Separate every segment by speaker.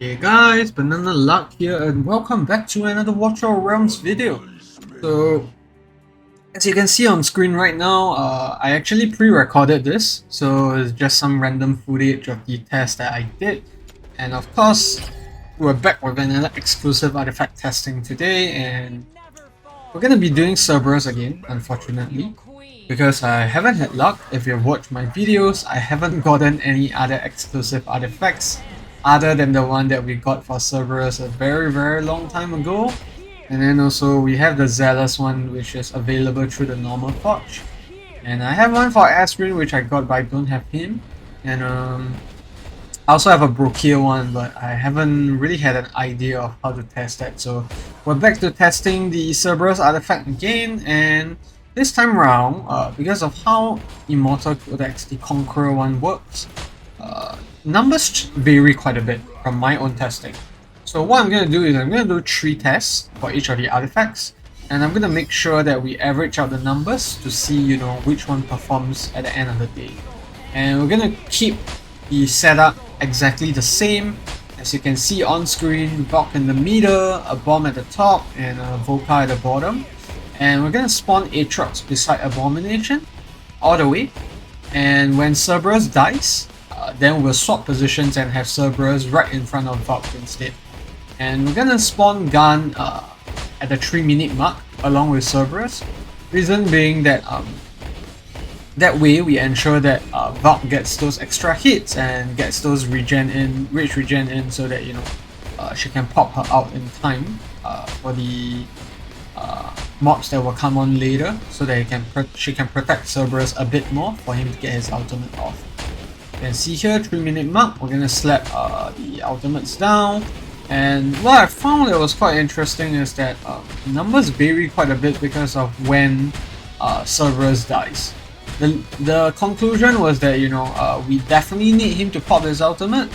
Speaker 1: Hey guys, Banana Luck here and welcome back to another Watch Our Realms video. So, as you can see on screen right now, I actually pre-recorded this, so it's just some random footage of the test that I did. And of course, we're back with another exclusive artifact testing today, and we're gonna be doing Cerberus again, unfortunately. Because I haven't had luck. If you've watched my videos, I haven't gotten any other exclusive artifacts other than the one that we got for Cerberus a very long time ago. And then also we have the Zealous one, which is available through the normal forge. And I have one for Aspirin, which I got but I don't have him. And I also have a Brochure one, but I haven't really had an idea of how to test that. So we're back to testing the Cerberus Artifact again, and this time around, because of how Immortal Codex, the Conqueror one works, numbers vary quite a bit from my own testing. So what I'm going to do is I'm going to do 3 tests for each of the artifacts, and I'm going to make sure that we average out the numbers to see, which one performs at the end of the day. And we're going to keep the setup exactly the same. As you can see on screen, Valk in the middle, a bomb at the top, and a Volca at the bottom. And we're gonna spawn Aatrox beside Abomination all the way. And when Cerberus dies, then we'll swap positions and have Cerberus right in front of Valk instead. And we're gonna spawn Gun at the 3-minute mark along with Cerberus. Reason being that that way we ensure that Valk gets those extra hits and gets those rage regen in, so that she can pop her out in time for the mobs that will come on later, so that she can protect Cerberus a bit more for him to get his ultimate off. You can see here, 3-minute mark, we're gonna slap the ultimates down. And what I found that was quite interesting is that numbers vary quite a bit because of when Cerberus dies. The conclusion was that we definitely need him to pop his ultimate,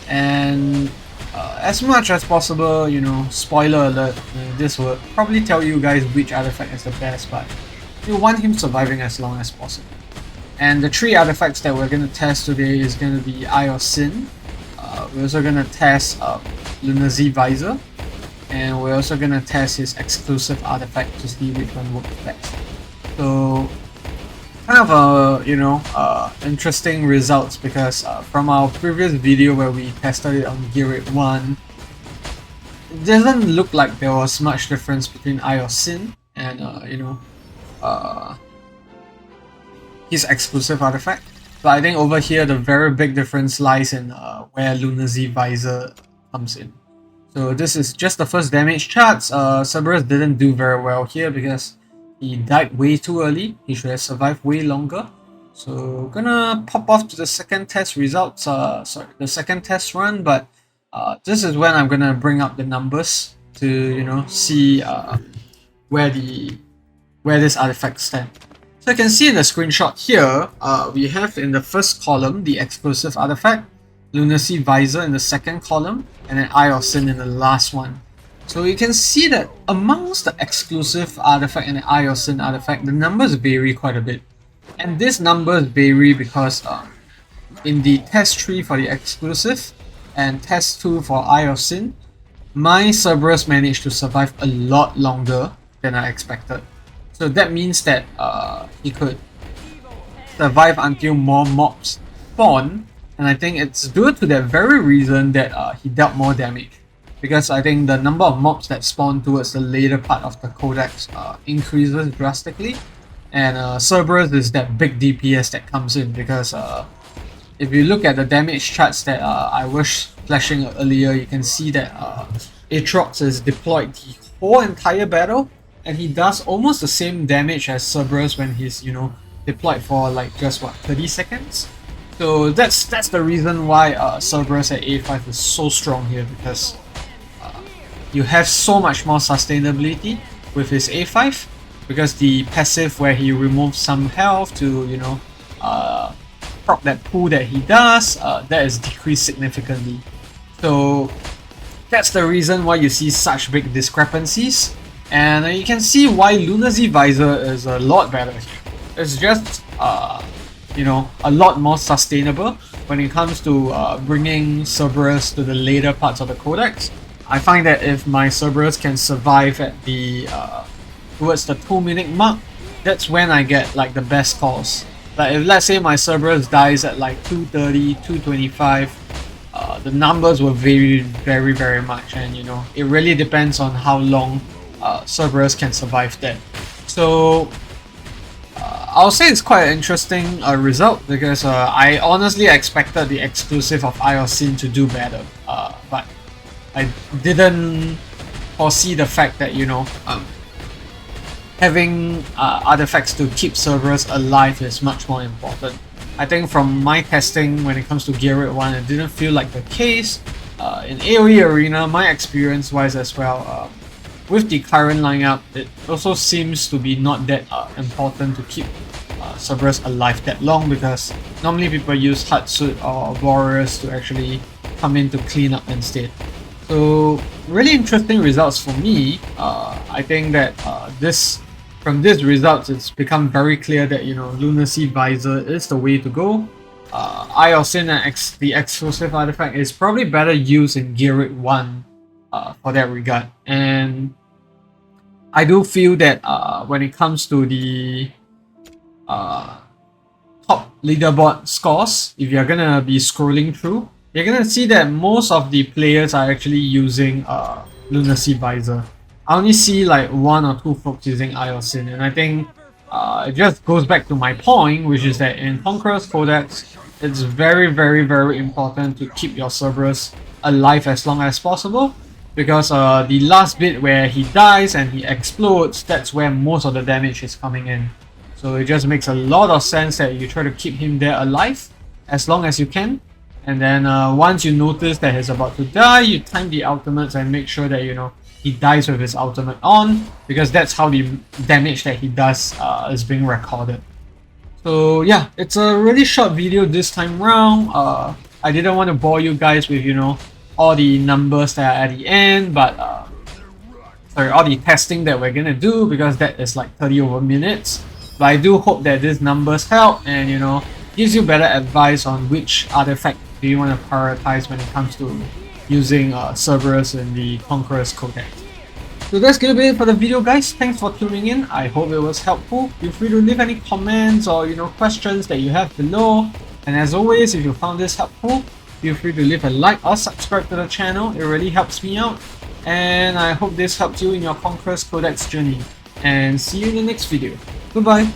Speaker 1: and as much as possible, spoiler alert, this will probably tell you guys which artifact is the best, but you want him surviving as long as possible. And the 3 artifacts that we're going to test today is going to be Eye of Sin. We're also going to test Lunacy Visor, and we're also going to test his exclusive artifact to see which one works best. So kind of interesting results, because from our previous video where we tested it on Gear Rate 1, it doesn't look like there was much difference between Eye of Sin and his exclusive artifact. But I think over here the very big difference lies in where Lunacy Visor comes in. So this is just the first damage charts. Cerberus didn't do very well here because he died way too early. He should have survived way longer. So gonna pop off to the second test results. The second test run. But this is when I'm gonna bring up the numbers to see where this artifact stand. So you can see in the screenshot here, we have in the first column the exclusive artifact, Lunacy Visor in the second column, and then Eye of Sin in the last one. So you can see that amongst the exclusive artifact and the Eye of Sin artifact, the numbers vary quite a bit. And these numbers vary because in the test 3 for the exclusive and test 2 for Eye of Sin, my Cerberus managed to survive a lot longer than I expected. So that means that he could survive until more mobs spawn, and I think it's due to that very reason that he dealt more damage. Because I think the number of mobs that spawn towards the later part of the codex increases drastically, and Cerberus is that big DPS that comes in, because if you look at the damage charts that I was flashing earlier, you can see that Aatrox is deployed the whole entire battle, and he does almost the same damage as Cerberus when he's deployed for like just 30 seconds. So that's the reason why Cerberus at A5 is so strong here, because you have so much more sustainability with his A5, because the passive where he removes some health to proc that pool that he does, that is decreased significantly. So that's the reason why you see such big discrepancies, and you can see why Lunacy Visor is a lot better here. It's just you know, a lot more sustainable when it comes to bringing Cerberus to the later parts of the Codex. I find that if my Cerberus can survive at the towards the 2-minute mark, that's when I get like the best calls. Like if let's say my Cerberus dies at like 230, 225, the numbers will vary very much, and you know, it really depends on how long Cerberus can survive that. So I'll say it's quite an interesting result, because I honestly expected the exclusive of Iocene to do better, but I didn't foresee the fact that, you know, having artifacts to keep Cerberus alive is much more important. I think from my testing when it comes to Gear Rate 1, it didn't feel like the case. In AoE Arena, my experience wise as well, with the current lineup, it also seems to be not that important to keep Cerberus alive that long, because normally people use Hatsuit or Warriors to actually come in to clean up instead. So really interesting results for me. I think that from these results, it's become very clear that, you know, Lunacy Visor is the way to go. Iocene and the exclusive artifact is probably better used in Gear Rate 1 for that regard. And I do feel that when it comes to the top leaderboard scores, if you're gonna be scrolling through, you're gonna see that most of the players are actually using Lunacy Visor. I only see like 1 or 2 folks using Iocene, and I think it just goes back to my point, which is that in Conqueror's Codex, it's very important to keep your Cerberus alive as long as possible, because the last bit where he dies and he explodes, that's where most of the damage is coming in. So it just makes a lot of sense that you try to keep him there alive as long as you can. And then once you notice that he's about to die, you time the ultimates and make sure that, you know, he dies with his ultimate on, because that's how the damage that he does is being recorded. So yeah, it's a really short video this time round. I didn't want to bore you guys with, you know, all the numbers that are at the end, but sorry, all the testing that we're gonna do, because that is like 30 over minutes. But I do hope that these numbers help and, you know, gives you better advice on which artifact do you want to prioritize when it comes to using Cerberus in the Conqueror's Codex. So that's gonna be it for the video, guys. Thanks for tuning in. I hope it was helpful. Feel free to leave any comments or, you know, questions that you have below. And as always, if you found this helpful, feel free to leave a like or subscribe to the channel. It really helps me out. And I hope this helped you in your Conqueror's Codex journey. And see you in the next video. Goodbye.